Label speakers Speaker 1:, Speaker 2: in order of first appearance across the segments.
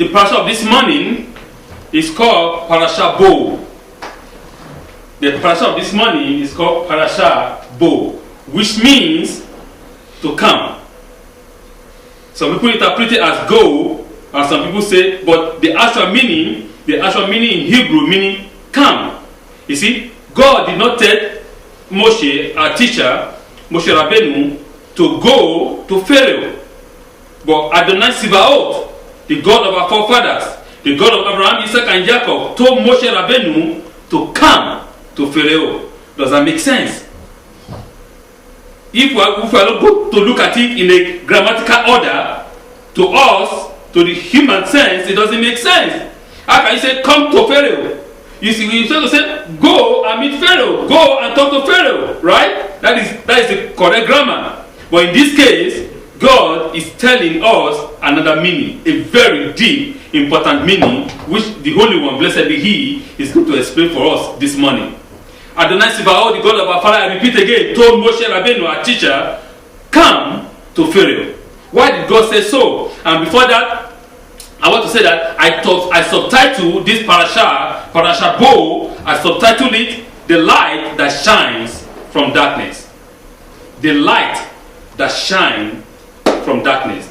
Speaker 1: the parasha of this morning is called Parasha Bo. The parasha of this morning is called Parasha Bo, which means to come. Some people interpret it as go, and some people say, but the actual meaning in Hebrew meaning come. You see, God did not tell Moshe, our teacher, Moshe Rabbeinu, to go to Pharaoh. But Adonai Sibaot, the God of our forefathers, the God of Abraham, Isaac, and Jacob, told Moshe Rabbeinu to come to Pharaoh. Does that make sense? If we are to look at it in a grammatical order, to us, to the human sense, it doesn't make sense. How can you say, come to Pharaoh? You see, we try to say, go and meet Pharaoh, go and talk to Pharaoh, right? That is the correct grammar. But in this case, God is telling us another meaning, a very deep, important meaning, which the Holy One, blessed be He, is going to explain for us this morning. Adonai Sibaot, the God of our Father, I repeat again, told Moshe Rabbeinu, our teacher, come to Pharaoh. Why did God say so? And before that, I want to say that I subtitled this Parasha Bo, I subtitled it, The Light That Shines from Darkness. The light that shines from darkness.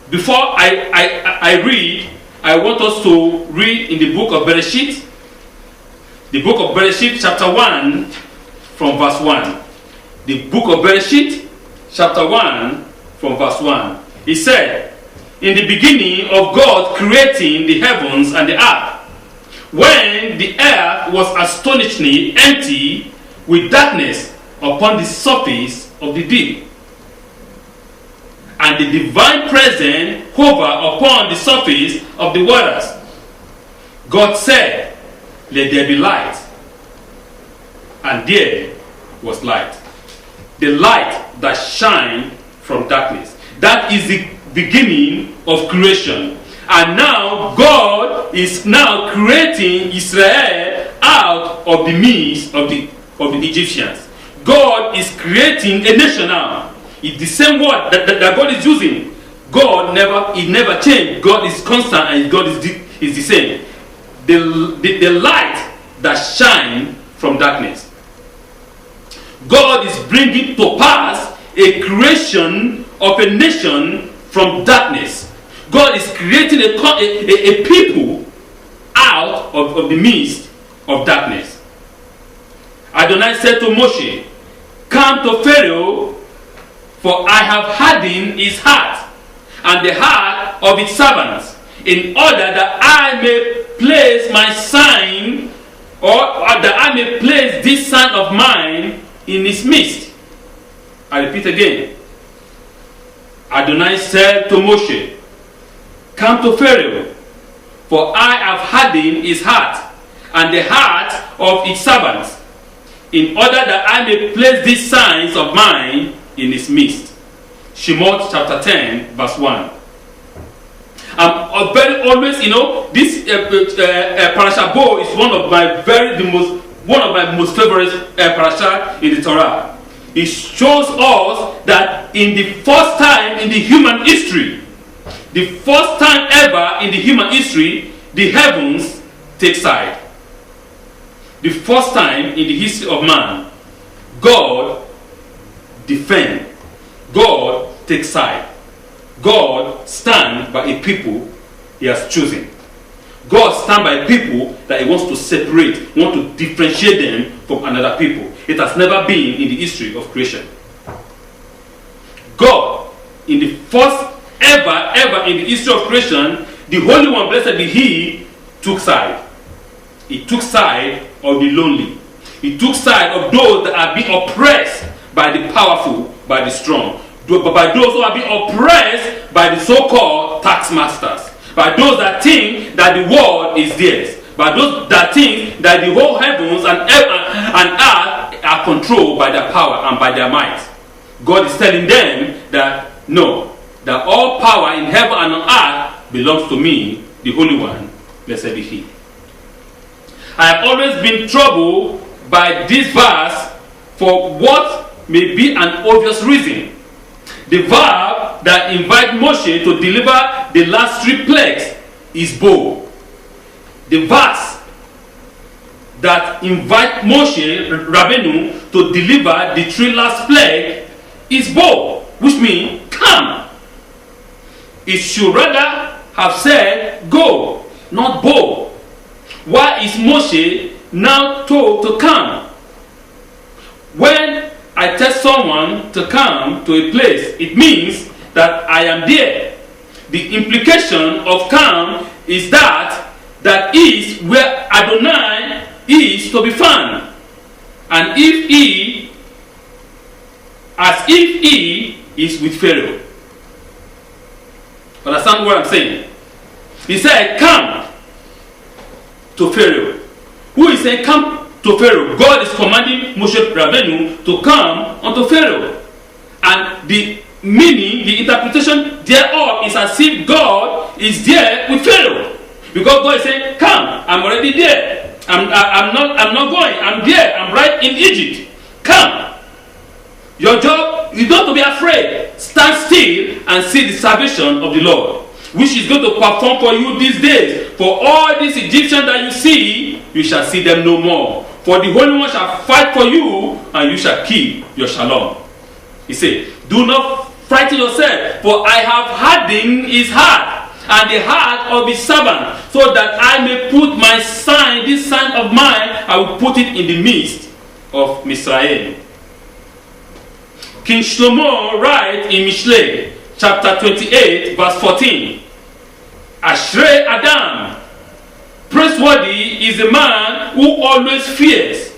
Speaker 1: Before I read, I want us to read in the book of Bereshit, chapter 1, from verse 1. The book of Bereshit, chapter 1, from verse 1. It said, in the beginning of God creating the heavens and the earth, when the earth was astonishingly empty with darkness upon the surface of the deep, and the divine presence hover upon the surface of the waters, God said, let there be light. And there was light. The light that shines from darkness. That is the beginning of creation. And now God is now creating Israel out of the midst of the Egyptians. God is creating a nation now. It's the same word that God is using. God never changed. God is constant and God is the same. The light that shines from darkness. God is bringing to pass a creation of a nation from darkness. God is creating a people out of the midst of darkness. Adonai said to Moshe, come to Pharaoh, for I have hardened his heart and the heart of its servants, in order that I may place my sign, or that I may place this sign of mine in his midst. I repeat again. Adonai said to Moshe, come to Pharaoh, for I have hardened his heart and the heart of its servants, in order that I may place these signs of mine in his midst. Shemot chapter 10, verse 1. Always, this Parasha Bo is one of my most favorite parasha in the Torah. It shows us that in the first time in the human history, the first time ever in the human history, the heavens take side. The first time in the history of man, God defends. God takes side. God stands by a people He has chosen. God stands by people that He wants to separate, wants to differentiate them from another people. It has never been in the history of creation. God, in the first ever in the history of creation, the Holy One, blessed be He, took side. He took side of the lonely. He took side of those that are being oppressed by the powerful, by the strong, by those who are being oppressed by the so-called tax masters, by those that think that the world is theirs, by those that think that the whole heavens and earth are controlled by their power and by their might. God is telling them that no, that all power in heaven and on earth belongs to me, the Holy One, blessed be He. I have always been troubled by this verse for what may be an obvious reason. The verb that invites Moshe to deliver the last 3 plagues is bow. The verse that invite Moshe Rabbeinu to deliver the 3 last plague is bow, which means come. It should rather have said go, not bow. Why is Moshe now told to come? When I tell someone to come to a place, it means that I am there. The implication of come is that is where Adonai is to be found. And if he is with Pharaoh. Understand what I'm saying? He said, come to Pharaoh. Who is saying, come to Pharaoh? God is commanding Moshe Rabbeinu to come unto Pharaoh. And the meaning, the interpretation thereof is as if God is there with Pharaoh. Because God is saying, come, I'm already there. I'm not going. I'm there. I'm right in Egypt. Come. Your job is not to be afraid. Stand still and see the salvation of the Lord, which is going to perform for you these days. For all these Egyptians that you see, you shall see them no more. For the Holy One shall fight for you, and you shall keep your shalom. He said, do not frighten yourself, for I have hardened his heart and the heart of his servant, so that I may put my sign, this sign of mine, I will put it in the midst of Mizraim. King Shlomo writes in Mishlei, chapter 28, verse 14, Ashrei Adam, praiseworthy is a man who always fears,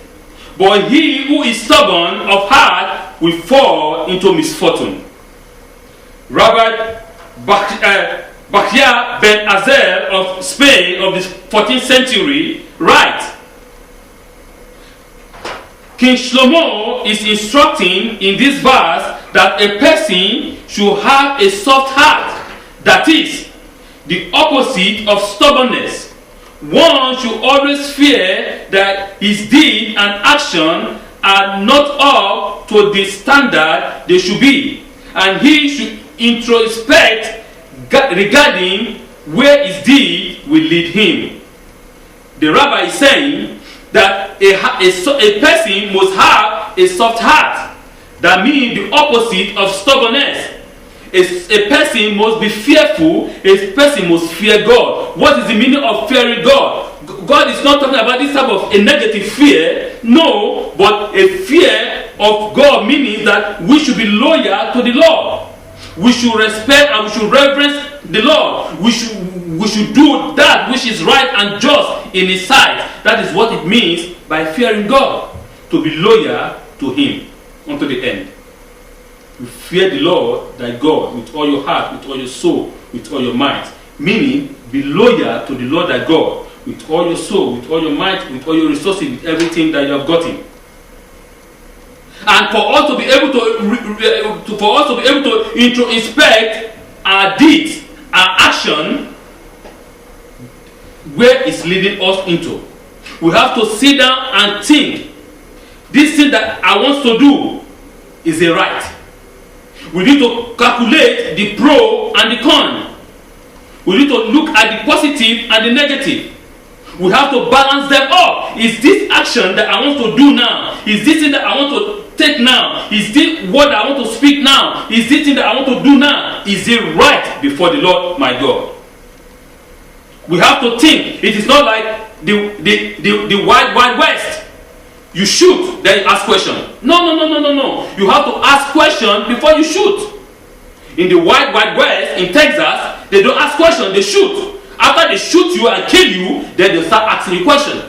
Speaker 1: but he who is stubborn of heart will fall into misfortune. Rabbi Bakhia ben Azel of Spain of the 14th century writes, King Shlomo is instructing in this verse that a person should have a soft heart, that is, the opposite of stubbornness. One should always fear that his deed and action are not up to the standard they should be, and he should introspect regarding where his deed will lead him. The rabbi is saying that a person must have a soft heart. That means the opposite of stubbornness. A person must be fearful. A person must fear God. What is the meaning of fearing God? God is not talking about this type of a negative fear. No, but a fear of God, meaning that we should be loyal to the Lord. We should respect and we should reverence the Lord. We should do that which is right and just in His sight. That is what it means by fearing God. To be loyal to Him unto the end. You fear the Lord thy God with all your heart, with all your soul, with all your might. Meaning, be loyal to the Lord thy God with all your soul, with all your might, with all your resources, with everything that you have gotten. And for us to be able to inspect our deeds, our action, where it's leading us into. We have to sit down and think, this thing that I want to do, is it right? We need to calculate the pro and the con. We need to look at the positive and the negative. We have to balance them up. Is this action that I want to do now? Is this thing that I want to take now? Is this what I want to speak now? Is this thing that I want to do now? Is it right before the Lord my God? We have to think. It is not like the Wild West. You shoot, then you ask question. No. You have to ask question before you shoot. In the Wild West, in Texas, they don't ask question, they shoot. After they shoot you and kill you, then they start asking you question.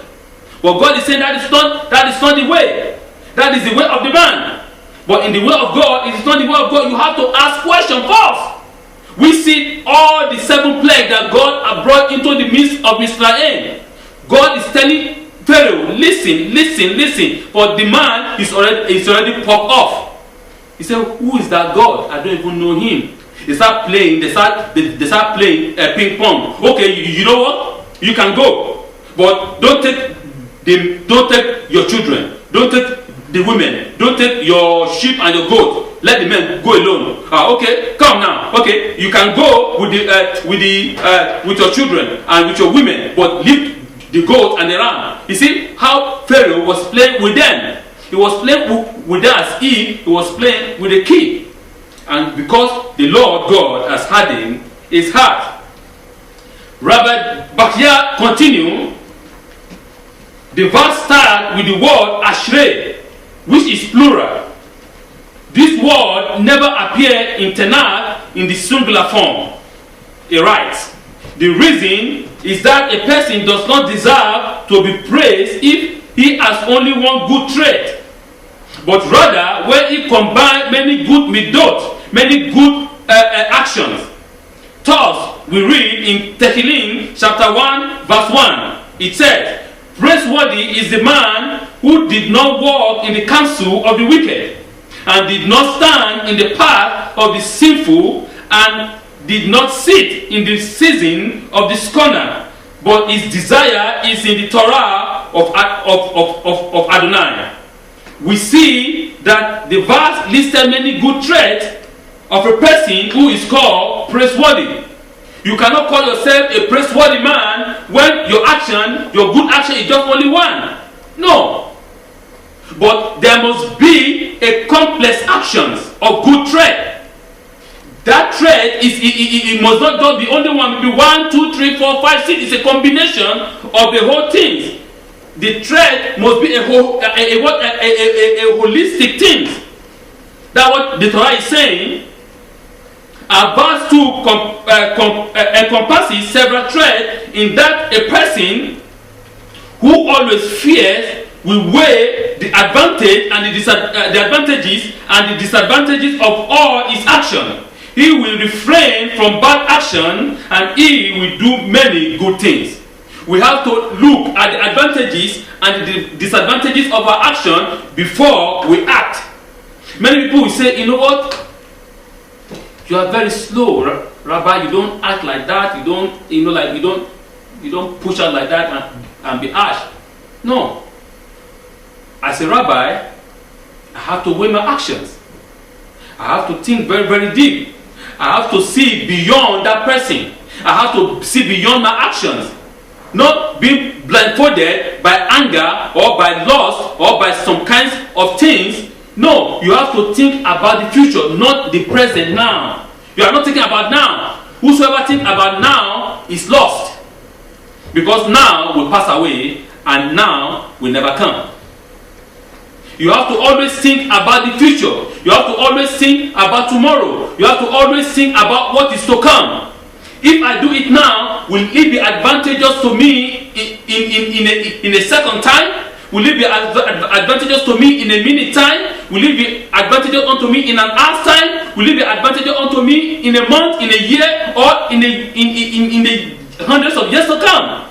Speaker 1: But God is saying that is not the way. That is the way of the man. But in the way of God, it is not the way of God. You have to ask question first. We see all the 7 plagues that God has brought into the midst of Israel. God is telling Pharaoh, listen. For the man is already popped off. He said, who is that God? I don't even know him. They start playing ping pong. Okay, you know what? You can go. But don't take your children. Don't take the women. Don't take your sheep and your goat. let the men go alone. Okay, come now. Okay, you can go with your children and with your women, but leave the goat and the ram. You see how Pharaoh was playing with them. He was playing with them as if he was playing with a kid. And because the Lord God has hardened his heart. Rabbi Bakhia continued. The verse starts with the word Ashrei, which is plural. This word never appears in Tanakh in the singular form. He writes, the reason is that a person does not deserve to be praised if he has only one good trait, but rather when he combines many good midot, many good actions. Thus, we read in Tehillim chapter 1 verse 1, it says, praiseworthy is the man who did not walk in the counsel of the wicked, and did not stand in the path of the sinful, and did not sit in the season of the scorner, but his desire is in the Torah of Adonai. We see that the verse listed many good traits of a person who is called praiseworthy. You cannot call yourself a praiseworthy man when your good action is just only one. No. But there must be a complex actions of good trait. That trait it must not just be only one, maybe 1, 2, 3, 4, 5, 6. It's a combination of the whole thing. The trait must be a holistic thing. That's what the Torah is saying. Verse 2 encompasses several traits in that a person who always fears will weigh the advantage and the advantages and the disadvantages of all his action. He will refrain from bad action and he will do many good things. We have to look at the advantages and the disadvantages of our action before we act. Many people will say, you know what? You are very slow, Rabbi. You don't act like that. You don't push out like that and be harsh. No. As a rabbi, I have to weigh my actions. I have to think very, very deep. I have to see beyond that person. I have to see beyond my actions. Not being blindfolded by anger or by lust or by some kinds of things. No, you have to think about the future, not the present now. You are not thinking about now. Whosoever thinks about now is lost. Because now will pass away and now will never come. You have to always think about the future. You have to always think about tomorrow. You have to always think about what is to come. If I do it now, will it be advantageous to me in a second time? Will it be advantageous to me in a minute time? Will it be advantageous unto me in an hour's time? Will it be advantageous unto me in a month, in a year, or in the hundreds of years to come?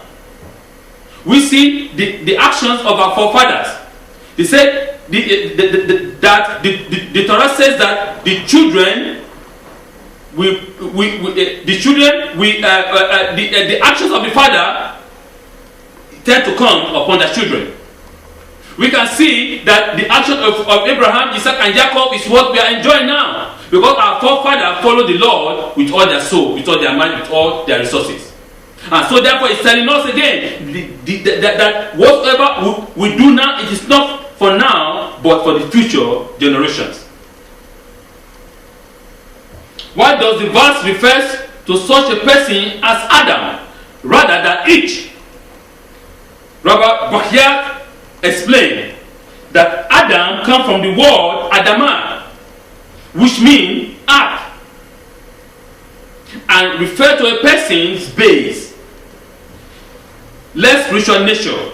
Speaker 1: We see the actions of our forefathers. They said that the Torah says that the actions of the father tend to come upon the children. We can see that the action of Abraham, Isaac, and Jacob is what we are enjoying now. Because our forefathers followed the Lord with all their soul, with all their mind, with all their resources. And so therefore he's telling us again that whatever we do now, it is not for now, but for the future generations. Why does the verse refer to such a person as Adam rather than each? Rabbi Bakhia explained that Adam comes from the word Adamah, which means earth, and refer to a person's base, less spiritual nature.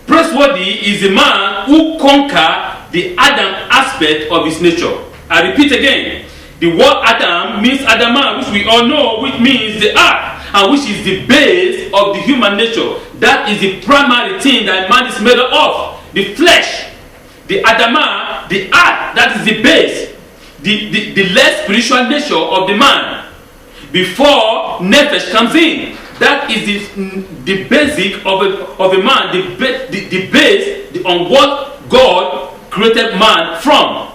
Speaker 1: Praiseworthy is a man who conquers the Adam aspect of his nature. I repeat again, the word Adam means Adamah, which we all know, which means the earth, and which is the base of the human nature. That is the primary thing that man is made of. The flesh, the Adamah, the earth, that is the base, the less spiritual nature of the man. Before Nefesh comes in, that is the basic of a man, the base on what God created man from.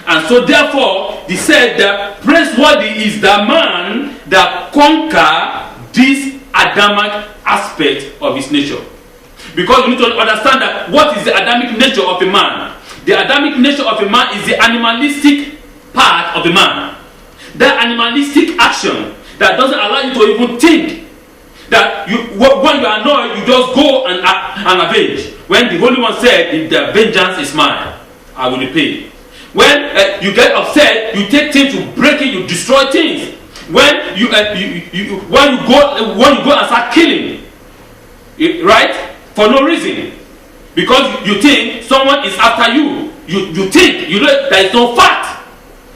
Speaker 1: And so therefore, he said that praiseworthy is the man that conquer this Adamic aspect of his nature. Because you need to understand that what is the Adamic nature of a man? The Adamic nature of a man is the animalistic part of the man. That animalistic action that doesn't allow you to even think. That when you are annoyed, you just go and avenge. When the Holy One said, if the vengeance is mine, I will repay. When you get upset, you take things, you break it, you destroy things. When you go and start killing, right, for no reason, because you think someone is after you. You think there is no fact.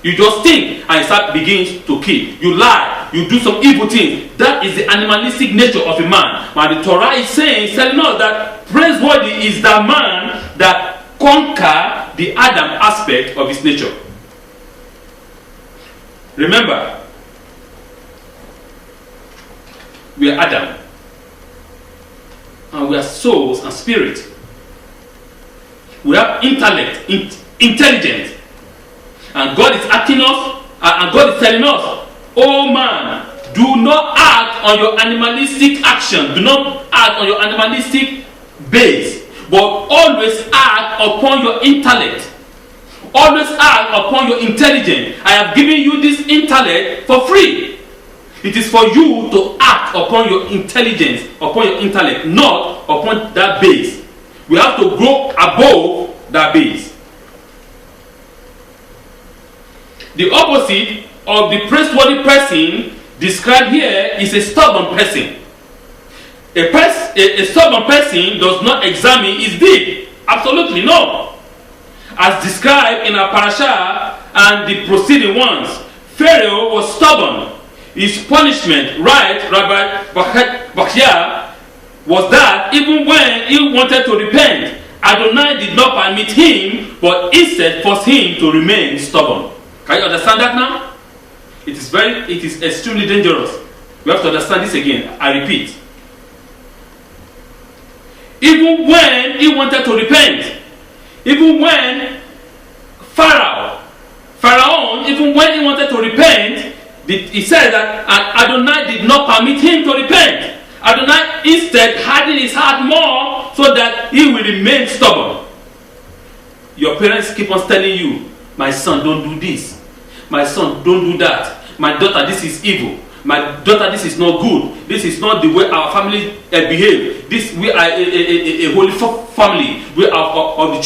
Speaker 1: You just think and start begins to kill. You lie. You do some evil things. That is the animalistic nature of a man. But the Torah is telling us that praiseworthy is the man that conquer the Adam aspect of his nature. Remember, we are Adam, and we are souls and spirit. We have intellect, intelligence, and God is asking us, and God is telling us, oh man, do not act on your animalistic action, do not act on your animalistic base, but always act upon your intellect. Always act upon your intelligence. I have given you this intellect for free. It is for you to act upon your intelligence, upon your intellect, not upon that base. We have to grow above that base. The opposite of the praiseworthy person described here is a stubborn person. A stubborn person does not examine his deed. Absolutely no. As described in our parasha and the preceding ones, Pharaoh was stubborn. His punishment, right, Rabbi Bachya, was that even when he wanted to repent, Adonai did not permit him, but instead forced him to remain stubborn. Can you understand that now? It is extremely dangerous. We have to understand this again. I repeat. Even when he wanted to repent, even when Pharaoh, even when he wanted to repent, he said that Adonai did not permit him to repent. Adonai instead hardened his heart more so that he will remain stubborn. Your parents keep on telling you, my son, don't do this. My son, don't do that. My daughter, this is evil. My daughter, this is not good. This is not the way our family behave. We are a holy family. We are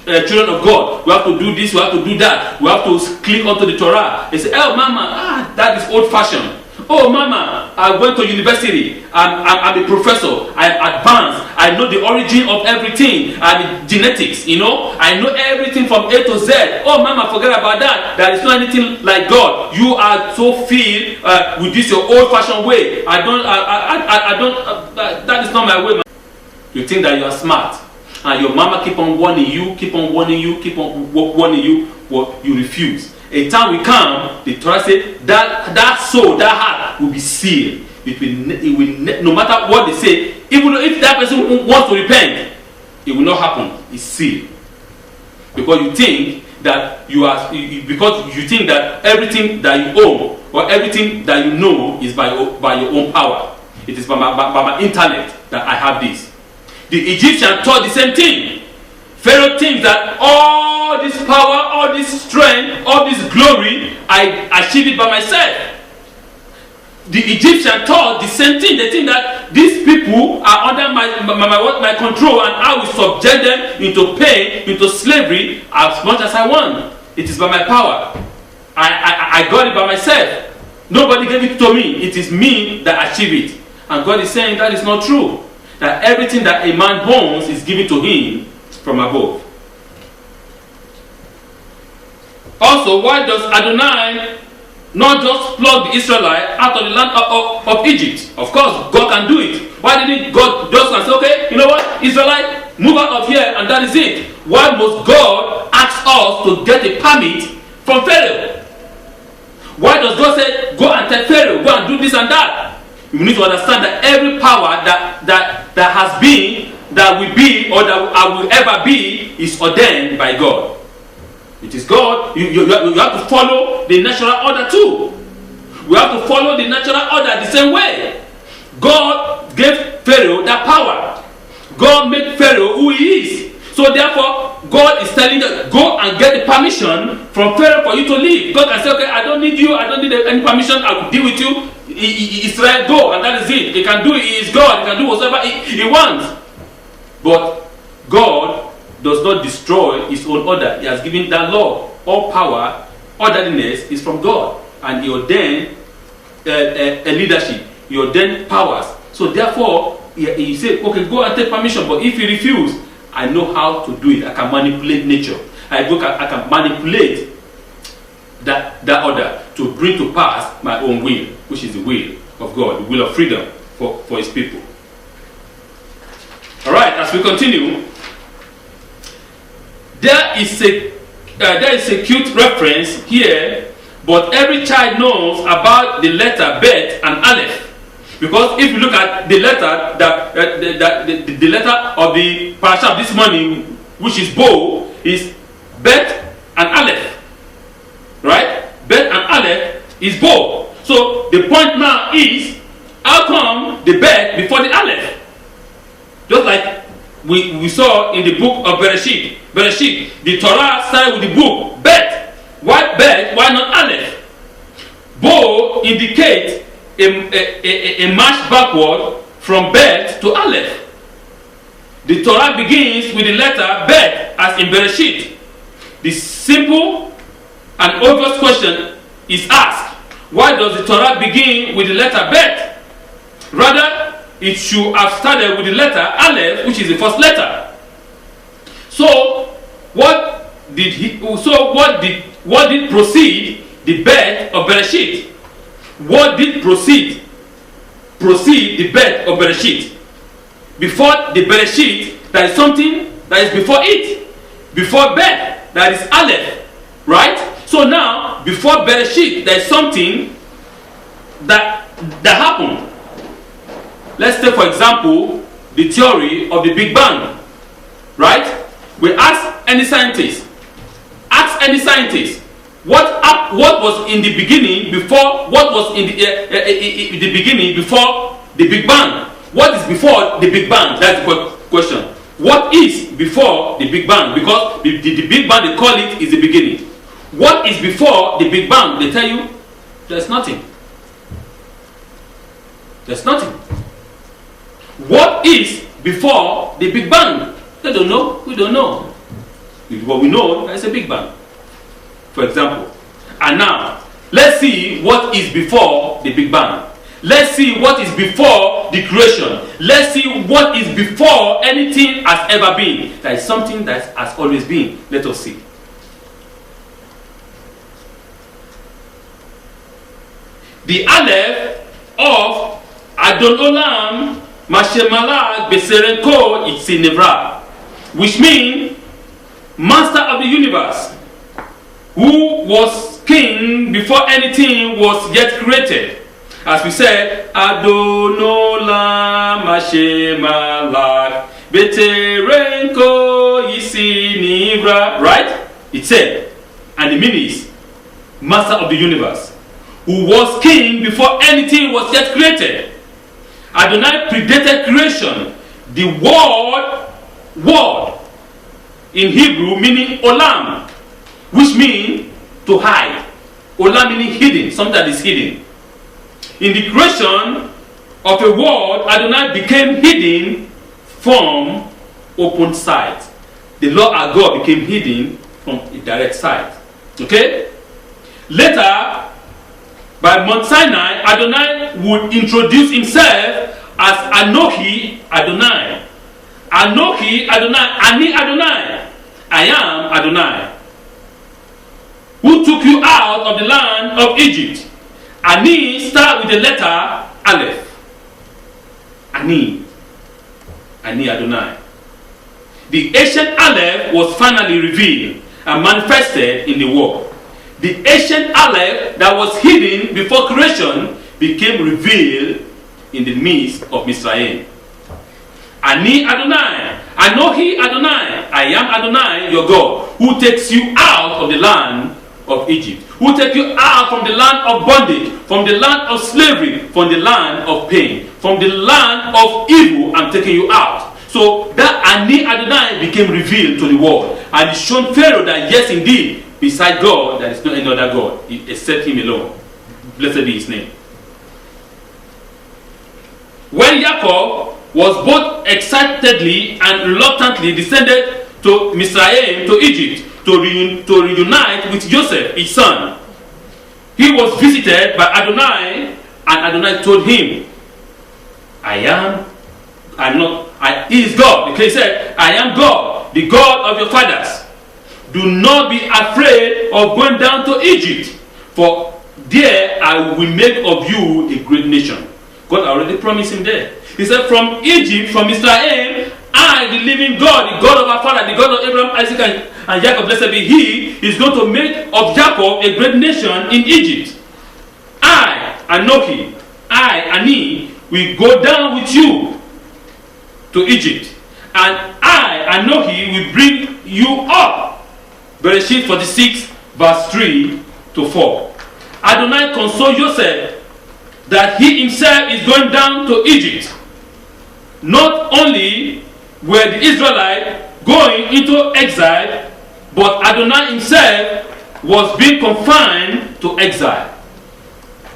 Speaker 1: the children of God. We have to do this, we have to do that. We have to cling onto the Torah. They say, oh mama, that is old fashioned. Oh mama, I went to university. I'm a professor. I'm advanced. I know the origin of everything. And genetics, I know everything from A to Z. Oh mama, forget about that. There is not anything like God. You are so filled with this your old fashioned way. I don't that is not my way. You think that you are smart. And your mama keep on warning you, but you refuse. A time will come, the Torah says that soul, that heart will be sealed. It will no matter what they say, even if that person wants to repent, it will not happen. It's sealed. Because you think that because you think that everything that you own or everything that you know is by your own power. It is by my intellect that I have this. The Egyptian taught the same thing. Pharaoh thinks that all this power, all this strength, all this glory, I achieve it by myself. The Egyptian taught the same thing. They think that these people are under my control and I will subject them into pain, into slavery as much as I want. It is by my power. I got it by myself. Nobody gave it to me. It is me that achieve it. And God is saying that is not true. That everything that a man owns is given to him from above. Also, why does Adonai not just plug the Israelites out of the land of Egypt? Of course, God can do it. Why didn't God just say, okay, you know what, Israelite, move out of here and that is it? Why must God ask us to get a permit from Pharaoh? Why does God say, go and tell Pharaoh, go and do this and that? You need to understand that every power that has been, that will be, or that will ever be, is ordained by God. It is God. You have to follow the natural order too. We have to follow the natural order the same way. God gave Pharaoh that power. God made Pharaoh who he is. So therefore, God is telling you, go and get the permission from Pharaoh for you to leave. God can say, okay, I don't need you. I don't need any permission. I will deal with you. Israel, go. And that is it. He can do it. He is God. He can do whatever he wants. But God does not destroy his own order. He has given that law. All power, orderliness is from God. And he ordained a leadership. He ordained powers. So therefore, he said, okay, go and take permission. But if you refuse, I know how to do it. I can manipulate nature. I can manipulate that order to bring to pass my own will, which is the will of God, the will of freedom for his people. Alright, as we continue, there is a cute reference here, but every child knows about the letter Bet and Aleph. Because if you look at the letter, the letter of the parasha of this morning, which is Bo, is Bet and Aleph. Right? Bet and Aleph is Bo. So the point now is, how come the Bet before the Aleph? Just like we saw in the book of Bereshit. The Torah started with the book Bet. Why Bet? Why not Aleph? Bo indicates a march backward from Bet to Aleph. The Torah begins with the letter Bet, as in Bereshit. The simple and obvious question is asked, why does the Torah begin with the letter Bet? Rather, it should have started with the letter Aleph, which is the first letter. So, what did proceed the Bet of Bereshit? What did proceed the Bet of Bereshit? Before the Bereshit, there is something that is before it. Before Bet, that is Aleph. Right? So now, before Bereshit, there is something that happened. Let's take, for example, the theory of the Big Bang. Right? We ask any scientist. What was in the beginning before? What was in the beginning before the Big Bang? What is before the Big Bang? That's the question. What is before the Big Bang? Because the Big Bang, they call it, is the beginning. What is before the Big Bang? They tell you there's nothing. There's nothing. What is before the Big Bang? They don't know. We don't know. What we know is a Big Bang, for example. And now, let's see what is before the Big Bang. Let's see what is before the creation. Let's see what is before anything has ever been. There is something that has always been. Let us see. The Aleph of Adon Olam Mashemalach Beserenko Itzinevra, which means Master of the universe, who was king before anything was yet created. As we said, Adon Olam Mashemalach Beserenko Itzinevra, right? It said, and the meaning is Master of the universe, who was king before anything was yet created. Adonai predated creation. The word in Hebrew meaning olam, which means to hide. Olam meaning hidden, something that is hidden. In the creation of a world, Adonai became hidden from open sight. The Lord our God became hidden from a direct sight. Okay? Later, by Mount Sinai, Adonai would introduce himself as Anochi Adonai. Anochi Adonai, Ani Adonai. I am Adonai, who took you out of the land of Egypt. Ani start with the letter Aleph. Ani Adonai. The ancient Aleph was finally revealed and manifested in the world. The ancient Aleph that was hidden before creation became revealed in the midst of Mizraim. Ani Adonai, Anochi Adonai, I am Adonai, your God, who takes you out of the land of Egypt, who take you out from the land of bondage, from the land of slavery, from the land of pain, from the land of evil. I'm taking you out. So that Ani Adonai became revealed to the world, and it showed Pharaoh that yes, indeed, beside God, there is no any other God except Him alone. Blessed be His name. When Jacob was both excitedly and reluctantly descended to Mizraim, to Egypt, to reunite with Joseph, his son, he was visited by Adonai, and Adonai told him, he is God. Because he said, I am God, the God of your fathers. Do not be afraid of going down to Egypt, for there I will make of you a great nation. God already promised him there. He said, from Egypt, from Israel, I, the living God, the God of our father, the God of Abraham, Isaac, and Jacob, blessed be He, is going to make of Jacob a great nation in Egypt. I, Anoki, Ani, will go down with you to Egypt, and I, Anoki, will bring you up. Bereshit 46, verse 3 to 4. Adonai consoled Joseph that he himself is going down to Egypt. Not only were the Israelites going into exile, but Adonai himself was being confined to exile.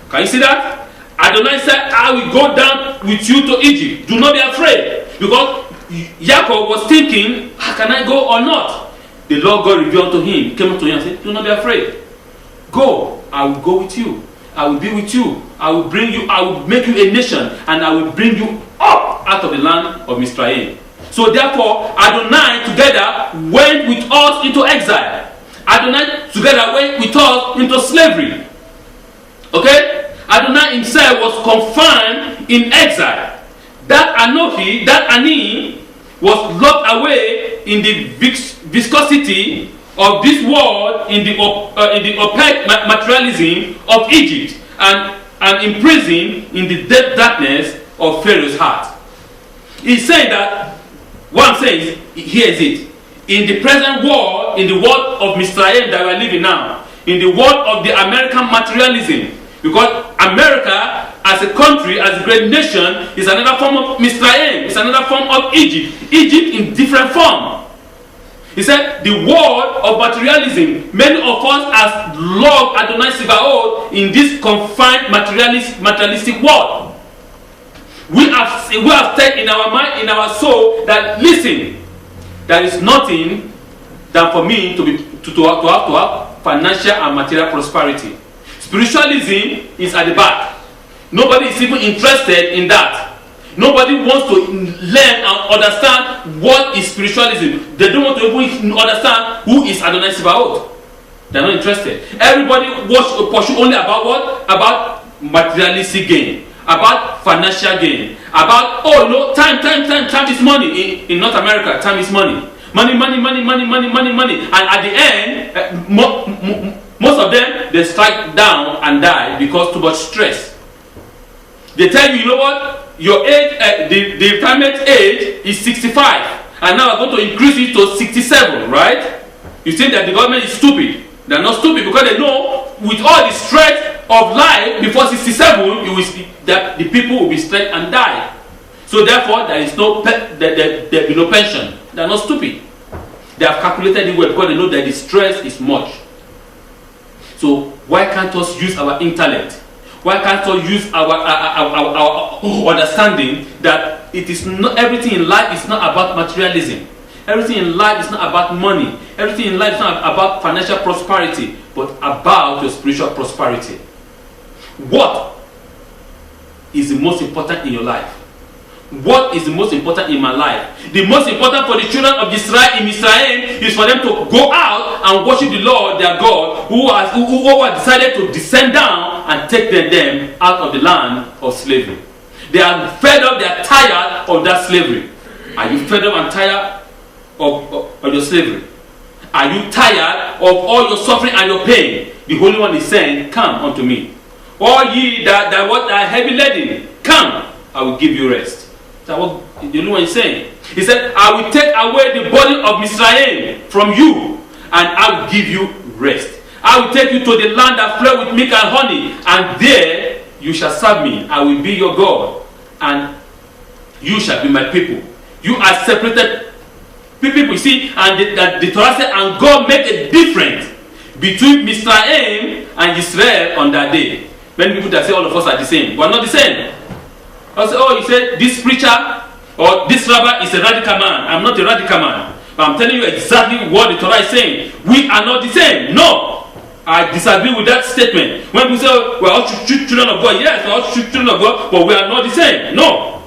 Speaker 1: Can you see that? Adonai said, I will go down with you to Egypt. Do not be afraid. Because Jacob was thinking, can I go or not? The Lord God revealed to him, came to him and said, do not be afraid. Go, I will go with you. I will be with you. I will bring you, I will make you a nation, and I will bring you up out of the land of Mizraim. So therefore, Adonai together went with us into exile. Adonai together went with us into slavery. Okay? Adonai himself was confined in exile. That Anoki, that Ani, was locked away in the viscosity of this world, in the opaque materialism of Egypt, and imprisoned in the deep darkness of Pharaoh's heart. He's saying that, what I'm saying is, here is it. In the present world, in the world of Mizraim that we are living now, in the world of the American materialism, because America as a country, as a great nation, is another form of Mizraim, it's another form of Egypt. Egypt in different form. He said, the world of materialism, many of us has loved Adonai Sibaot in this confined materialistic world. We have said in our mind, in our soul, that listen, there is nothing than for me to have financial and material prosperity. Spiritualism is at the back. Nobody is even interested in that. Nobody wants to learn and understand what is spiritualism. They don't want to even understand who is Adonai Sibaot. They're not interested. Everybody pursue only about what? About materialistic gain. About financial gain. About, time is money. In North America, time is money. Money. And at the end, most of them, they strike down and die because too much stress. They tell you, you know what? Your age, the retirement age is 65. And now we're going to increase it to 67, right? You think that the government is stupid. They're not stupid because they know with all the stress of life before 67, that the people will be stressed and die. So therefore, there will be no pension. They're not stupid. They have calculated it well because they know that the stress is much. So why can't us use our intellect? Why can't we use our understanding that it is not everything in life is not about materialism. Everything in life is not about money. Everything in life is not about financial prosperity, but about your spiritual prosperity. What is the most important in your life? What is the most important in my life? The most important for the children of Israel in Israel is for them to go out and worship the Lord their God, who has decided to descend down and take them out of the land of slavery. They are fed up, they are tired of that slavery. Are you fed up and tired of your slavery? Are you tired of all your suffering and your pain? The Holy One is saying, come unto me. All ye that are heavy laden, come, I will give you rest. That's what the Holy One is saying. He said, I will take away the burden of Mizraim from you, and I will give you rest. I will take you to the land that flows with milk and honey, and there you shall serve me. I will be your God, and you shall be my people. You are separated people, you see, and the Torah said, and God made a difference between Mizraim and Israel on that day. Many people that say all of us are the same. We are not the same. I say, oh, you said this preacher or this rabbi is a radical man. I'm not a radical man. But I'm telling you exactly what the Torah is saying. We are not the same. No. I disagree with that statement. When people say, oh, we're all children of God. Yes, we're all children of God, but we are not the same. No.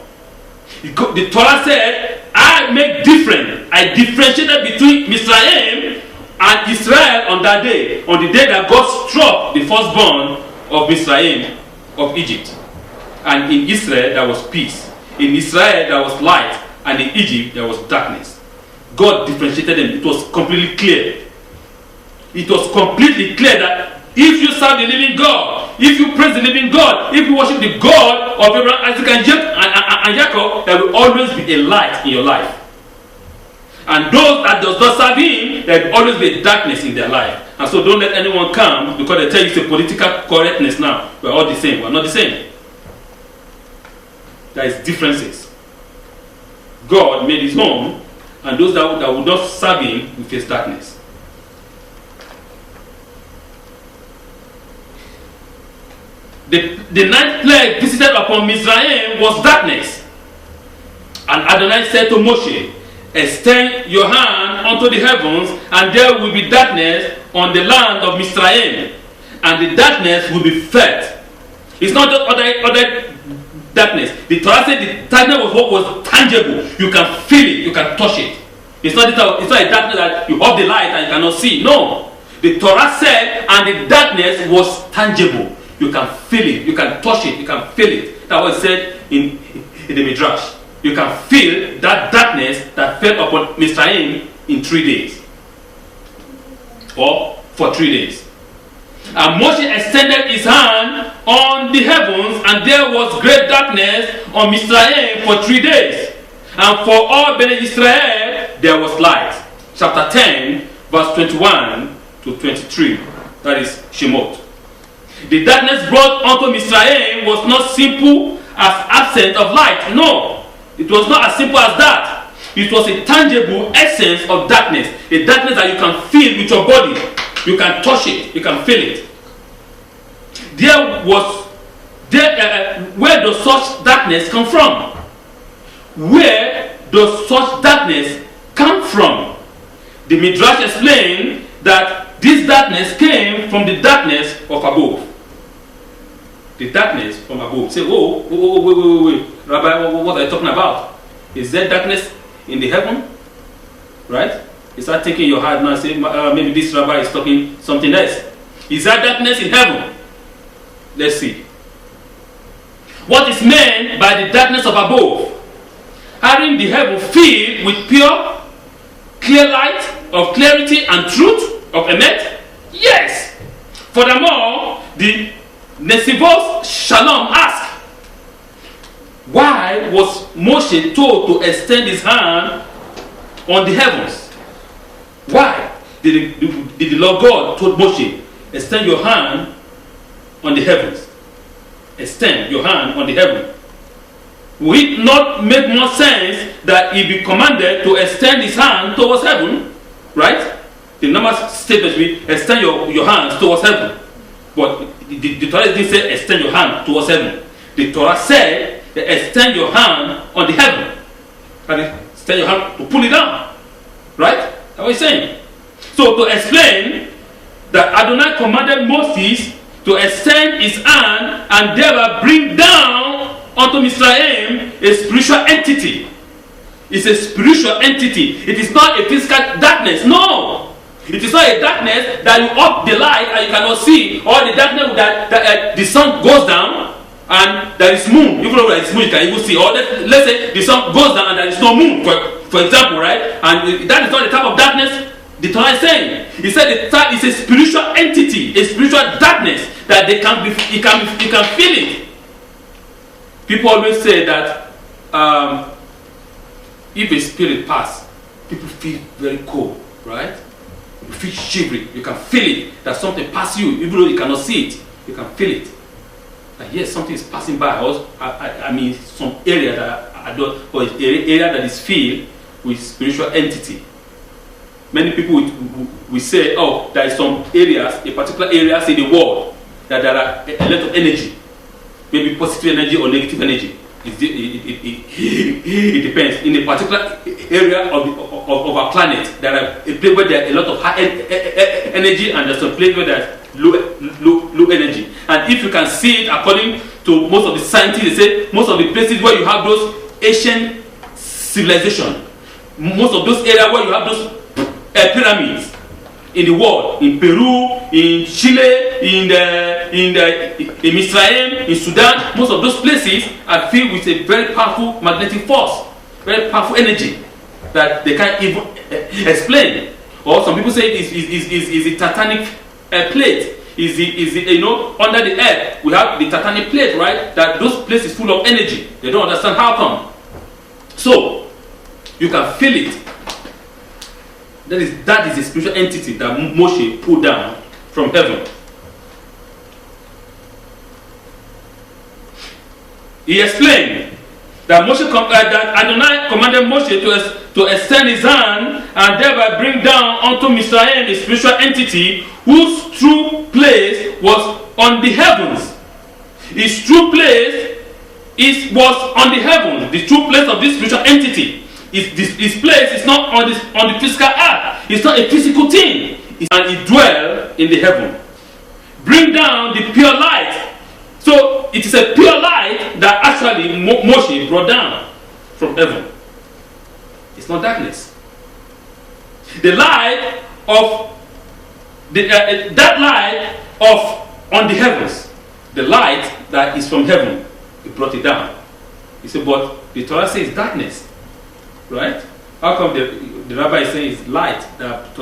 Speaker 1: The Torah said, I make difference. I differentiated between Mizraim and Israel on that day. On the day that God struck the firstborn of Mizraim, of Egypt. And in Israel there was peace. In Israel there was light. And in Egypt there was darkness. God differentiated them. It was completely clear. It was completely clear that if you serve the living God, if you praise the living God, if you worship the God of Abraham, Isaac, and Jacob, there will always be a light in your life. And those that does not serve him, there will always be darkness in their life. And so don't let anyone come because they tell you it's a political correctness now. We're all the same. We're not the same. There is differences. God made his home, and those that would not serve him will face darkness. The ninth plague visited upon Mizraim was darkness. And Adonai said to Moshe, extend your hand unto the heavens, and there will be darkness on the land of Mizraim, and the darkness will be felt. It's not just other darkness. The Torah said the darkness was what was tangible. You can feel it, you can touch it. It's not a darkness that you off the light and you cannot see. No. The Torah said, and the darkness was tangible. You can feel it, you can touch it, you can feel it. That was said in the Midrash. You can feel that darkness that fell upon Mizraim in 3 days. Or for 3 days. And Moshe extended his hand on the heavens, and there was great darkness on Mizraim for 3 days. And for all Bnei Israel there was light. Chapter 10, verse 21 to 23. That is Shemot. The darkness brought unto Mizraim was not simple as absence of light. No, it was not as simple as that. It was a tangible essence of darkness. A darkness that you can feel with your body. You can touch it. You can feel it. Where does such darkness come from? Where does such darkness come from? The Midrash explained that this darkness came from the darkness of above. The darkness from above. Say, wait. Rabbi, what are you talking about? Is there darkness in the heaven? Right? You start taking your heart now and say, maybe this rabbi is talking something else. Is there darkness in heaven? Let's see. What is meant by the darkness of above? Having the heaven filled with pure, clear light of clarity and truth of emet? Yes. Furthermore, the Nesivos Shalom asked, why was Moshe told to extend his hand on the heavens? Why did the Lord God told Moshe, extend your hand on the heavens? Extend your hand on the heaven. Would it not make more sense that he be commanded to extend his hand towards heaven? Right? The normal statement will be extend your hands towards heaven. But the Torah didn't say extend your hand towards heaven. The Torah said extend your hand on the heaven. And extend your hand to pull it down. Right? That's what he's saying. So to explain that Adonai commanded Moses to extend his hand and thereby bring down unto Mizraim a spiritual entity. It's a spiritual entity. It is not a physical darkness. No. It is not a darkness that you up the light and you cannot see, or the darkness that the sun goes down and there is moon. Even though there is moon, you can even see. Or let's say the sun goes down and there is no moon, for example, right? And that is not the type of darkness the Torah is saying. He said it's a spiritual entity, a spiritual darkness that you can feel it. People always say that if a spirit passes, people feel very cold, right? You feel shivering. You can feel it that something passes you, even though you cannot see it. You can feel it. Like yes, something is passing by. I mean, some area that I don't, or area that is filled with spiritual entity. Many people will say, oh, there is some areas, a particular areas in the world that there are a lot of energy, maybe positive energy or negative energy. It depends. In a particular area of our planet, there are a place where there are a lot of high energy, and there's a place where there's low energy. And if you can see it, according to most of the scientists, they say most of the places where you have those ancient civilization, most of those areas where you have those pyramids in the world, in Peru, in Chile, in Israel, in Sudan, most of those places are filled with a very powerful magnetic force, very powerful energy that they can't even explain. Or some people say it is a titanic plate. Is it under the earth we have the titanic plate, right? That those places full of energy. They don't understand how come. So you can feel it. That is a spiritual entity that Moshe pulled down from heaven. He explained that that Adonai commanded Moshe to extend his hand and thereby bring down unto Mizraim a spiritual entity whose true place was on the heavens. His true place was on the heavens. The true place of this spiritual entity. His place is not on the physical earth. It's not a physical thing. And it dwells in the heaven. Bring down the pure light. So it is a pure light that actually Moshe brought down from heaven. It's not darkness. The light of that light of on the heavens, the light that is from heaven, he brought it down. He said, but the Torah says darkness. Right? How come the rabbi is saying it's light that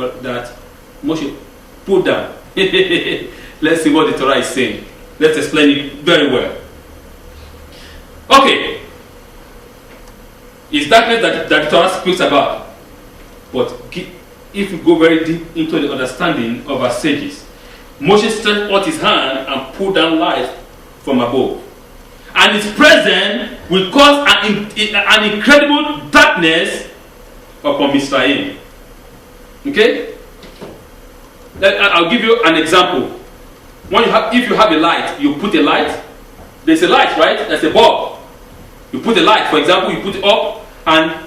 Speaker 1: Moshe put down? Let's see what the Torah is saying. Let's explain it very well. Okay. It's darkness that the Torah speaks about. But if you go very deep into the understanding of our sages, Moshe stretched out his hand and pulled down light from above. And his presence will cause an incredible darkness upon Mizraim. Okay? I'll give you an example. If you have a light, you put a light. There's a light, right? There's a bulb. You put a light, for example, you put it up, and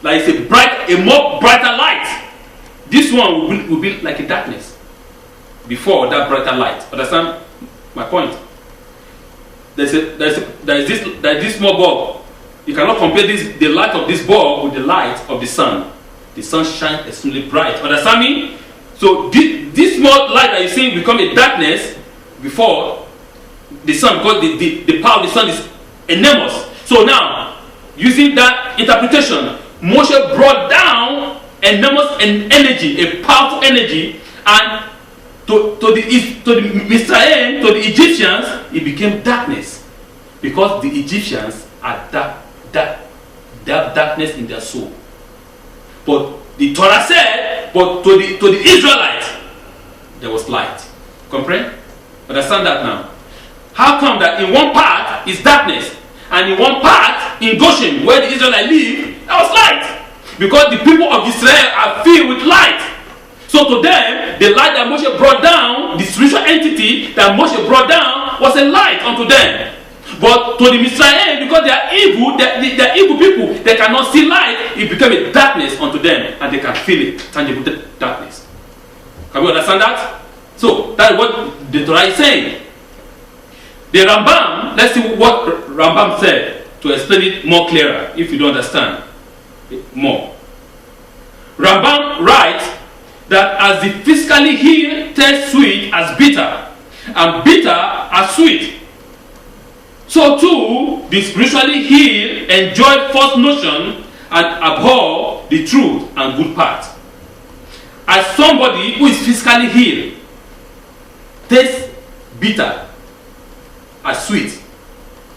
Speaker 1: like it's a more brighter light. This one will be like a darkness before that brighter light. Understand my point? There's this small bulb. You cannot compare the light of this bulb with the light of the sun. The sun shines extremely bright. Understand me? So this small light that you see become a darkness before the sun, because the power of the sun is enormous. So now, using that interpretation, Moshe brought down enormous energy, a powerful energy, and to the Mizraim, to the Egyptians, it became darkness, because the Egyptians had that darkness in their soul. But the Torah said, but to the Israelites, there was light. Comprehend? Understand that now. How come that in one part is darkness, and in one part in Goshen, where the Israelites live, there was light? Because the people of Israel are filled with light. So to them, the light that Moshe brought down, the spiritual entity that Moshe brought down, was a light unto them. But to the Mizraim, because they are evil, they are evil people, they cannot see light, it became a darkness unto them, and they can feel it, tangible darkness. Can we understand that? So, that is what the Torah is saying. The Rambam, let's see what Rambam said, to explain it more clearer, if you don't understand it more. Rambam writes that as the physically healed taste sweet as bitter, and bitter as sweet, so too the spiritually healed enjoy false notion and abhor the truth and good part. As somebody who is physically healed tastes bitter as sweet,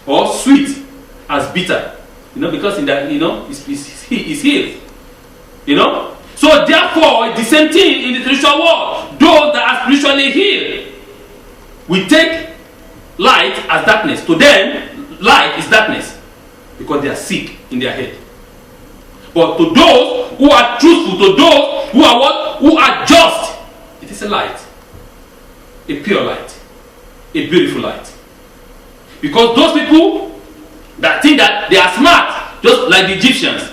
Speaker 1: or sweet as bitter, because in that, it's healed. So therefore, it's the same thing in the spiritual world. Those that are spiritually healed, we take light as darkness. To them, light is darkness because they are sick in their head. But to those who are truthful, to those who are what? Who are just, it is a light. A pure light. A beautiful light. Because those people that think that they are smart, just like the Egyptians.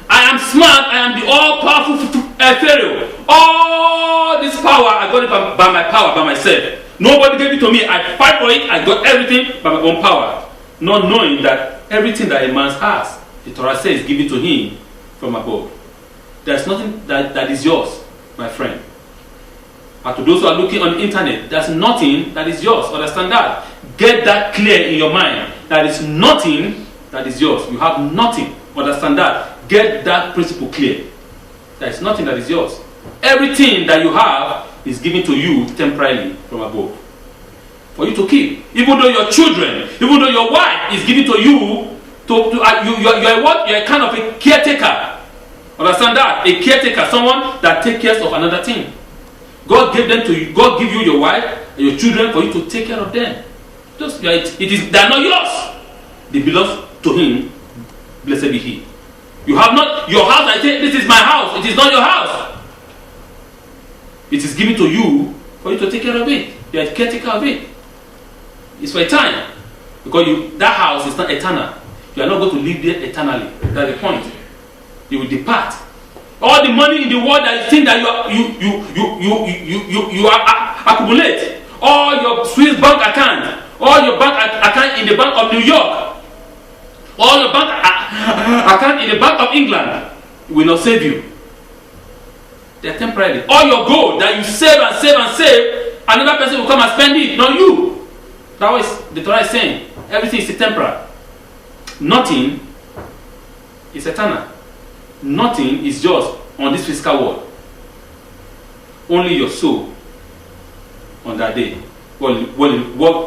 Speaker 1: I am smart, I am the all-powerful Pharaoh. All this power, I got it by my power, by myself. Nobody gave it to me. I fight for it, I got everything by my own power. Not knowing that everything that a man has, the Torah says, give it to him from above. There's nothing that is yours, my friend. And to those who are looking on the internet, there's nothing that is yours. Understand that. Get that clear in your mind. There is nothing that is yours. You have nothing. Understand that. Get that principle clear. There is nothing that is yours. Everything that you have is given to you temporarily from above. For you to keep. Even though your children, even though your wife is given to you, you are what? You are kind of a caretaker. Understand that? A caretaker, someone that takes care of another thing. God gave them to you. God give you your wife and your children for you to take care of them. They are not yours. They belong to Him. Blessed be He. You have not your house. I say, this is my house. It is not your house. It is given to you for you to take care of it. You are a caretaker of it. It's for a time, because that house is not eternal. You are not going to live there eternally. That's the point. You will depart. All the money in the world that you think that you accumulate, all your Swiss bank account, all your bank account in the Bank of New York, all your bank account in the Bank of England, will not save you. They are temporary. All your gold that you save and save and save, another person will come and spend it, not you. That was the Torah is saying. Everything is temporary. Nothing is eternal. Nothing is yours on this physical world. Only your soul on that day. What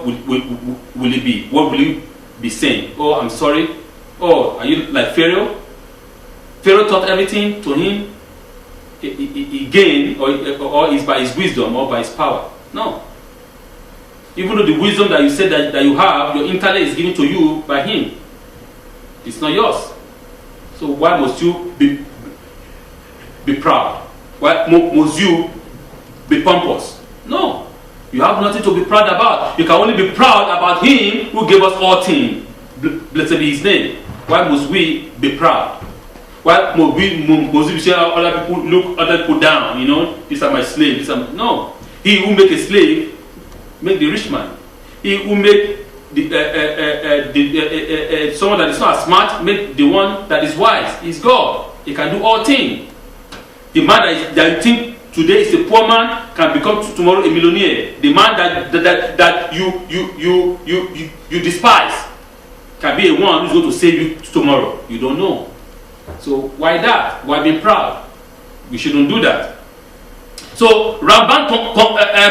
Speaker 1: will it be? What will you be saying? Oh, I'm sorry. Oh, are you like Pharaoh? Pharaoh taught everything to him. He gained, or is by his wisdom or by his power. No. Even though the wisdom that you said that you have, your intellect is given to you by him. It's not yours. So why must you be proud? Why must you be pompous? No. You have nothing to be proud about. You can only be proud about Him who gave us all things. Blessed be His name. Why must we be proud? Why must we say other people look other people down? You know, these are my slaves. No. He who make a slave, make the rich man. He who make someone that is not smart, make the one that is wise. Is God. He can do all things. The man that you think today is a poor man can become tomorrow a millionaire. The man that you despise can be a one who's going to save you tomorrow. You don't know. So why that? Why be proud? We shouldn't do that. So Ramban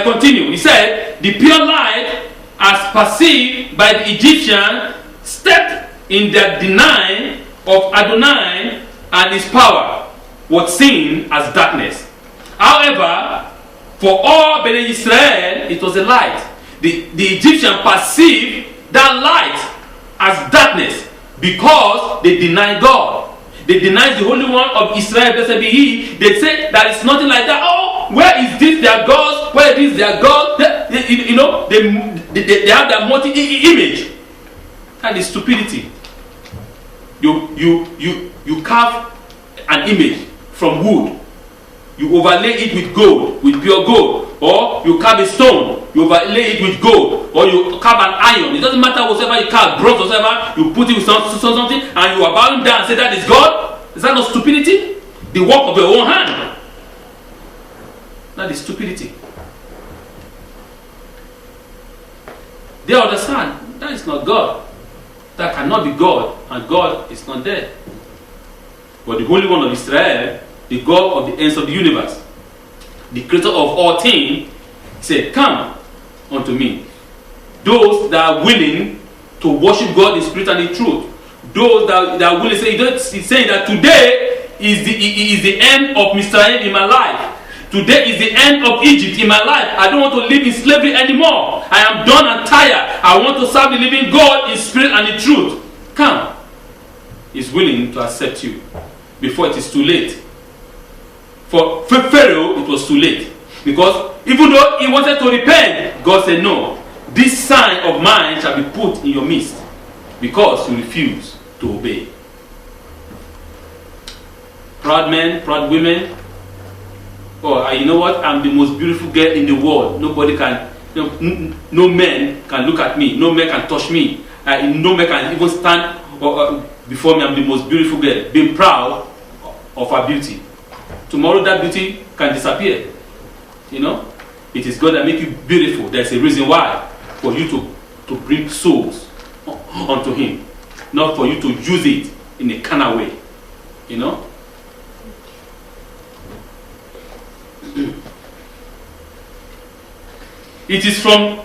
Speaker 1: continued. He said, the pure light as perceived by the Egyptian stepped in their denying of Adonai and his power was seen as darkness. However, for all Bnei Israel, it was a light. The Egyptian perceived that light as darkness because they denied God. They denied the Holy One of Israel, blessed be He. They say that it's nothing like that. Oh, where is this their God? Where is their God? They have their multi-image. That is stupidity. You carve an image from wood. You overlay it with gold, with pure gold. Or you carve a stone, you overlay it with gold. Or you carve an iron. It doesn't matter whatever you carve, bronze, whatever. You put it with something and you are bowing down and say that is God. Is that not stupidity? The work of your own hand. That is stupidity. They understand that is not God. That cannot be God, and God is not there. But the Holy One of Israel, the God of the ends of the universe, the creator of all things, said, come unto me. Those that are willing to worship God in spirit and in truth. Those that are willing to say, he's saying that today is the end of Mizraim in my life. Today is the end of Egypt in my life. I don't want to live in slavery anymore. I am done and tired. I want to serve the living God in spirit and in truth. Come. He's willing to accept you before it is too late. For Pharaoh, it was too late. Because even though he wanted to repent, God said, no, this sign of mine shall be put in your midst because you refuse to obey. Proud men, proud women. Oh, you know what? I'm the most beautiful girl in the world. Nobody can, no man can look at me. No man can touch me. No man can even stand before me. I'm the most beautiful girl. Being proud of her beauty. Tomorrow that beauty can disappear. You know? It is God that makes you beautiful. There's a reason why. For you to bring souls unto Him. Not for you to use it in a carnal way. You know? It is from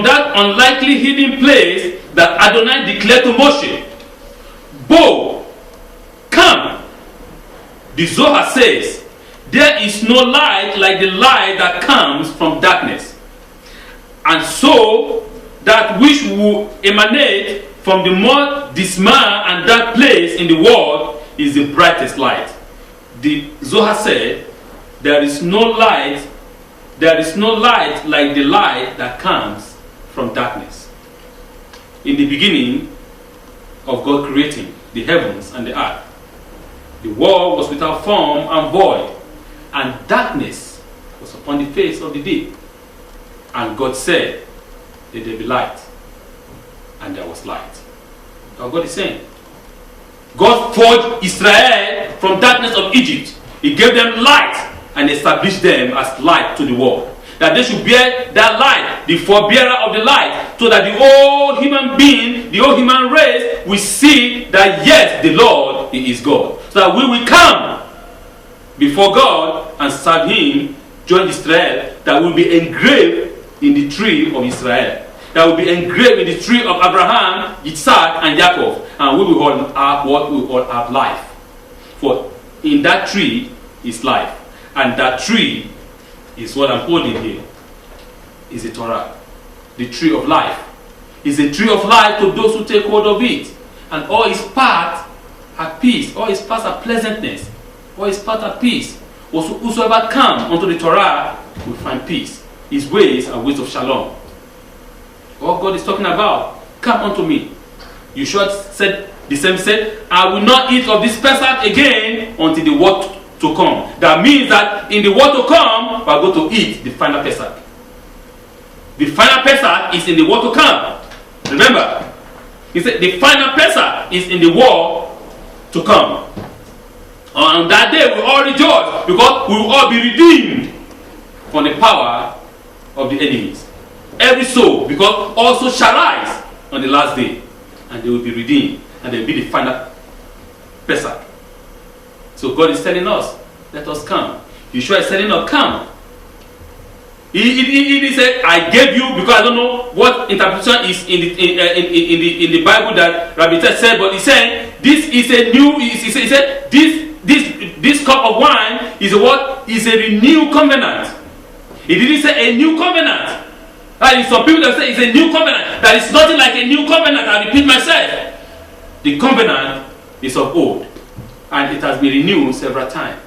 Speaker 1: that unlikely hidden place that Adonai declared to Moshe, Bo, come. The Zohar says, there is no light like the light that comes from darkness. And so, that which will emanate from the more dismal and dark place in the world is the brightest light. The Zohar said, there is no light like the light that comes from darkness. In the beginning of God creating the heavens and the earth, the world was without form and void, and darkness was upon the face of the deep. And God said, let there be light, and there was light. Now God is saying, God forged Israel from darkness of Egypt. He gave them light and established them as light to the world. That they should bear that light, the forebearer of the light, so that the whole human being, the whole human race will see that yes, the Lord, He is God. So that we will come before God and serve Him, join Israel, that will be engraved in the tree of Israel. That will be engraved in the tree of Abraham, Isaac, and Jacob. And we will all have what we all have life. For in that tree is life. And that tree is what I'm holding here. Is the Torah. The tree of life. Is a tree of life to those who take hold of it. And all its parts are peace. All its parts are pleasantness. All its parts are peace. Whosoever comes unto the Torah will find peace. His ways are ways of shalom. What God is talking about, come unto me. Yeshua said, the same said, I will not eat of this Pesach again until the world to come. That means that in the world to come, we are going to eat the final Pesach. The final Pesach is in the world to come. Remember, he said the final Pesach is in the world to come. On that day we all rejoice because we will all be redeemed from the power of the enemies. Every soul, because also shall rise on the last day, and they will be redeemed, and they will be the final Pesach. So God is telling us, let us come. Yeshua is telling us, come. He said, I gave you, because I don't know what interpretation is in the Bible that Rabbi Ted said, but he said, this is a new, he said, this cup of wine is a what? Is a renewed covenant. He didn't say a new covenant. And some people that say it's a new covenant. That is nothing like a new covenant. I repeat myself. The covenant is of old. And it has been renewed several times.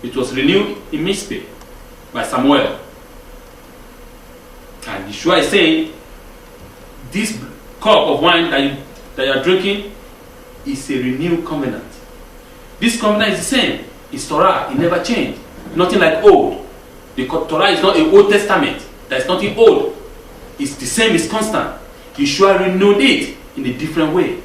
Speaker 1: It was renewed in Mizpeh by Samuel. And Yeshua is saying, this cup of wine that you are drinking is a renewed covenant. This covenant is the same. It's Torah. It never changed. Nothing like old. The Torah is not an Old Testament. There's nothing old. It's the same, it's constant. Yeshua renewed it in a different way.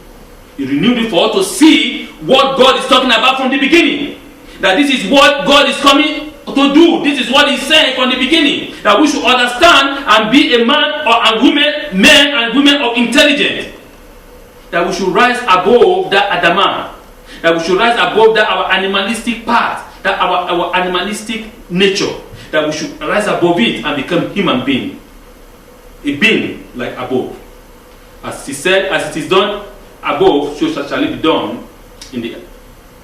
Speaker 1: He renewed it for us to see what God is talking about from the beginning. That this is what God is coming to do. This is what He's saying from the beginning. That we should understand and be a men and women of intelligence. That we should rise above that Adamah. That we should rise above that our animalistic part. That our animalistic nature. That we should rise above it and become human being. A being like above. As He said, as it is done above, so shall it be done in the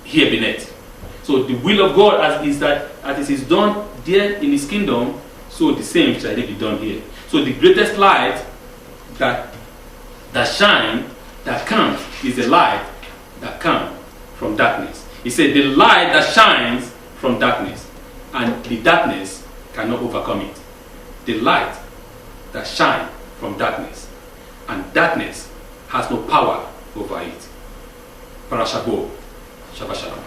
Speaker 1: here beneath. So the will of God as it is done there in his kingdom, so the same shall it be done here. So the greatest light that shine, that comes, is the light that comes from darkness. He said the light that shines from darkness, and the darkness cannot overcome it. The light that shines from darkness, and darkness has no power over it. Parashabo. Shabbat Shalom.